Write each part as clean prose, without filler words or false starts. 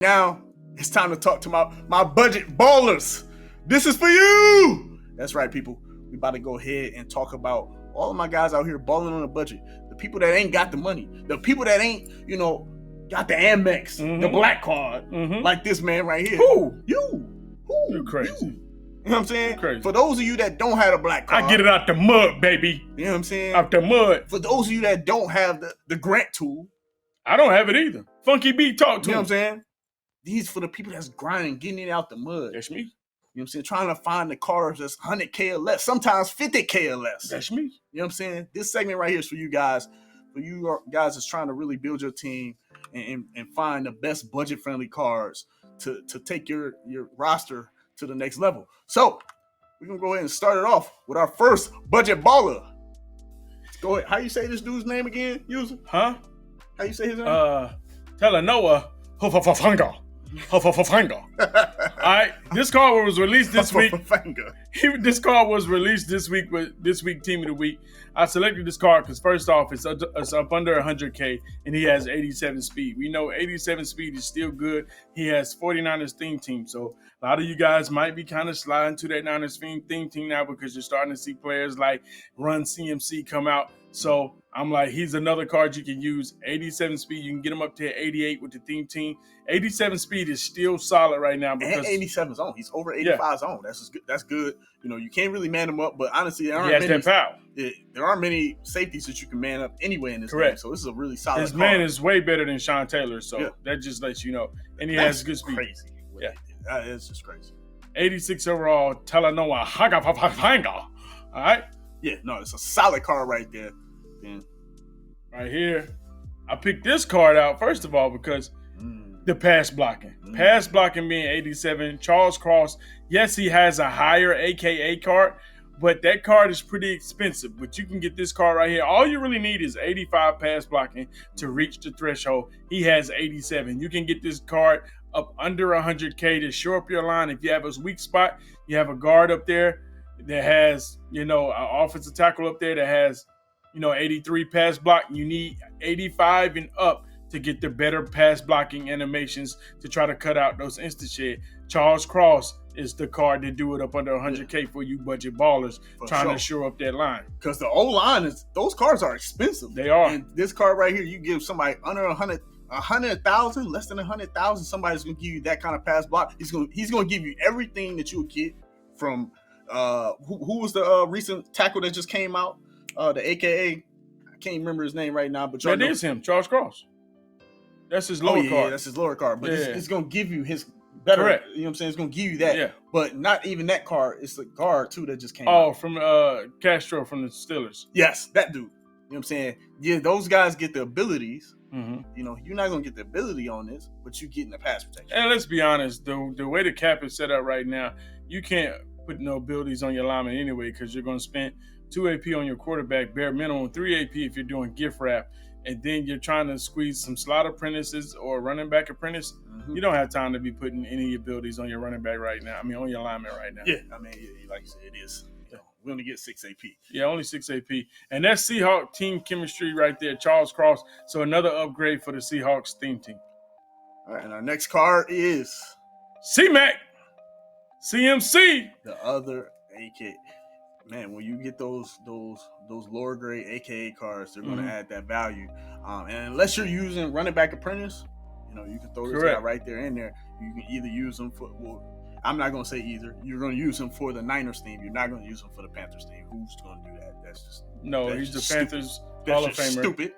Now, it's time to talk to my budget ballers. This is for you. That's right, people. We about to go ahead and talk about all of my guys out here balling on a budget. The people that ain't got the money. The people that ain't, got the Amex, the black card, like this man right here. Who? You're crazy. You know what I'm saying? Crazy. For those of you that don't have a black card. I get it out the mud, baby. You know what I'm saying? Out the mud. For those of you that don't have the grant tool. I don't have it either. Funky B, talk to You know him. what I'm saying? These for the people that's grinding, getting it out the mud. That's me. You know what I'm saying? Trying to find the cars that's 100K or less, sometimes 50K or less. That's me. You know what I'm saying? This segment right here is for you guys. For you guys that's trying to really build your team and find the best budget-friendly cars to take your roster to the next level. So, we're going to go ahead and start it off with our first budget baller. Let's go ahead. How you say this dude's name again, user? Huh? How you say his name? Telanoa Hofafanga. All right, this card was released this week. This card was released this week with this week Team of the Week. I selected this card because first off, it's up under 100K and he has 87 speed. We know 87 speed is still good. He has 49ers theme team, so a lot of you guys might be kind of sliding to that Niners theme team now because you're starting to see players like Run CMC come out. So I'm like, he's another card you can use. 87 speed, you can get him up to 88 with the theme team. 87 speed is still solid right now because and 87 zone. He's over 85 zone. That's good. That's good. You can't really man him up, but honestly, there aren't many safeties that you can man up anyway in this game. So this is a really solid. His man is way better than Sean Taylor, so that just lets you know. And he has good speed. Crazy. It's just crazy. 86 overall, Talanoa Hagafafanga. All right. Yeah, no, it's a solid card right there. And right here, I picked this card out first of all because the pass blocking. Pass blocking being 87. Charles Cross, yes, he has a higher AKA card, but that card is pretty expensive. But you can get this card right here. All you really need is 85 pass blocking to reach the threshold. He has 87. You can get this card up under 100K to shore up your line. If you have a weak spot, you have a guard up there that has, an offensive tackle up there that has, 83 pass block. You need 85 and up to get the better pass blocking animations to try to cut out those instant shed. Charles Cross is the card to do it up under 100K for you budget ballers to shore up that line. Because the O-line those cards are expensive. They are. And this card right here, you give somebody under 100,000, less than 100,000, somebody's gonna give you that kind of pass block. He's gonna give you everything that you would get from who was the recent tackle that just came out? The AKA, I can't remember his name right now, but that is him, Charles Cross. That's his lower card. Yeah, that's his lower card. But it's going to give you his better. Correct. You know what I'm saying? It's going to give you that. Yeah. But not even that card. It's the guard, too, that just came out. Oh, from Castro from the Steelers. Yes, that dude. You know what I'm saying? Yeah, those guys get the abilities. You're not going to get the ability on this, but you're getting the pass protection. And let's be honest, the way the cap is set up right now, you can't put no abilities on your lineman anyway because you're going to spend 2 AP on your quarterback, bare minimum 3 AP if you're doing gift wrap, and then you're trying to squeeze some slot apprentices or running back apprentice. You don't have time to be putting any abilities on your running back right now. I mean, on your lineman right now. Yeah, I mean, like you said, it is. We only get 6 AP. Yeah, only 6 AP. And that's Seahawks team chemistry right there, Charles Cross. So another upgrade for the Seahawks theme team. All right, and our next card is C-Mac. CMC. The other AK. Man, when you get those lower grade AKA cards, they're going to add that value. And unless you're using running back apprentice, you can throw this guy right there in there. You can either use them for, I'm not going to say either. You're going to use him for the Niners team. You're not going to use him for the Panthers team. Who's going to do that? He's the Panthers Hall of Famer. Stupid.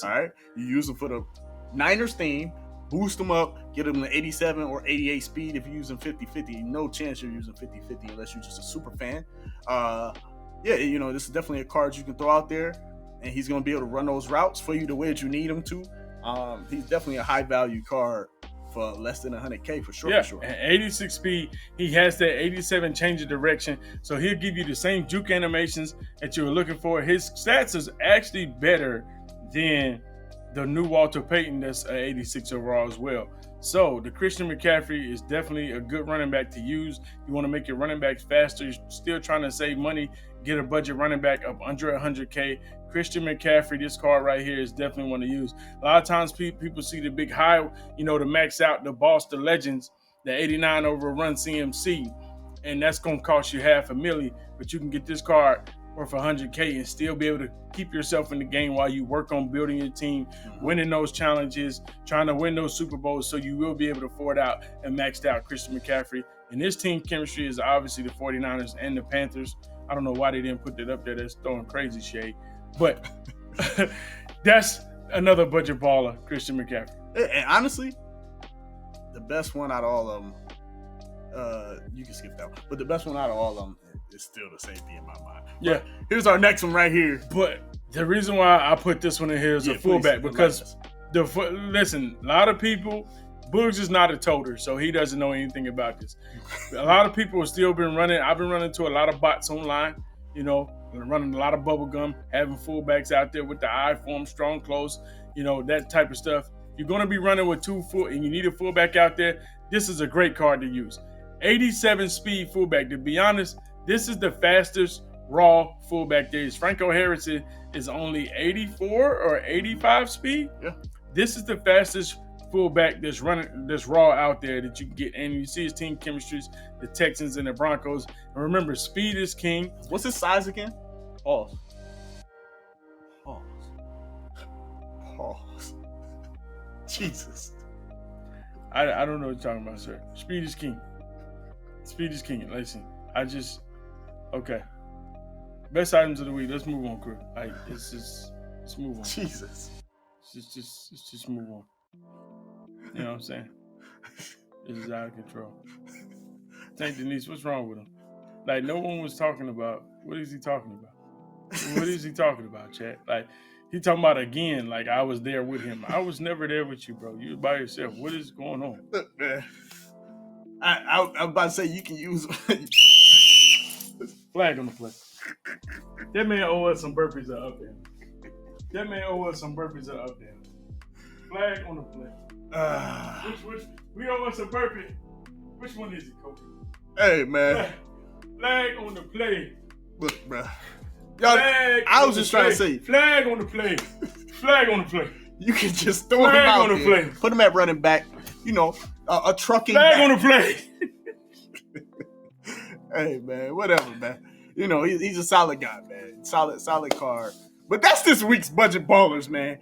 All right, you use him for the Niners team. Boost them up, get them to 87 or 88 speed. If you're using 50-50, no chance you're using 50-50 unless you're just a super fan. This is definitely a card you can throw out there, and he's going to be able to run those routes for you the way that you need him to. He's definitely a high-value card for less than 100K for sure. Yeah, and 86 speed, he has that 87 change of direction, so he'll give you the same juke animations that you were looking for. His stats is actually better than the new Walter Payton that's 86 overall as well. So the Christian McCaffrey is definitely a good running back to use. You want to make your running backs faster. You're still trying to save money, get a budget running back up under 100K. Christian McCaffrey, this card right here is definitely one to use. A lot of times people see the big high, to max out the boss, the legends, the 89 over Run CMC, and that's going to cost you $500,000. But you can get this card worth 100K and still be able to keep yourself in the game while you work on building your team, winning those challenges, trying to win those Super Bowls, so you will be able to afford out and maxed out Christian McCaffrey. And his team chemistry is obviously the 49ers and the Panthers. I don't know why they didn't put that up there. That's throwing crazy shade. But that's another budget baller, Christian McCaffrey. And honestly, the best one out of all of them, you can skip that one, but the best one out of all of them is still the safety in my mind. Yeah. But here's our next one right here. But the reason why I put this one in here is a fullback, because listen, a lot of people, Boogs is not a toter, so he doesn't know anything about this. A lot of people have still been running. I've been running to a lot of bots online, running a lot of bubble gum, having fullbacks out there with the eye form, strong close, that type of stuff. You're going to be running with 2 full, and you need a fullback out there. This is a great card to use. 87 speed fullback. To be honest, this is the fastest raw fullback there is. Franco Harrison is only 84 or 85 speed. Yeah. This is the fastest fullback that's raw out there that you can get. And you see his team chemistries, the Texans and the Broncos. And remember, speed is king. What's his size again? Pause. Jesus. I don't know what you're talking about, sir. Speed is king. Speed is king. Listen, okay. Best items of the week. Let's move on, crew. Let's move on. Jesus. Let's just move on. You know what I'm saying? This is out of control. Tank Denise, what's wrong with him? Like, no one was talking about, what is he talking about? What is he talking about, chat? Like, he talking about again, like I was there with him. I was never there with you, bro. You were by yourself. What is going on? Look, man. I'm about to say you can use flag on the play. That man owe us some burpees up there. That man owe us some burpees up there. Flag on the play. Which we owe us a burpee. Which one is it, Kobe? Hey, man. Flag on the play. Look, bro. Y'all, I was just trying to say. Flag on the play. Flag on the play. You can just throw him out there. Play. Put him at running back. A trucking flag back. On the play. Hey, man. Whatever, man. He's a solid guy, man. Solid card. But that's this week's Budget Ballers, man.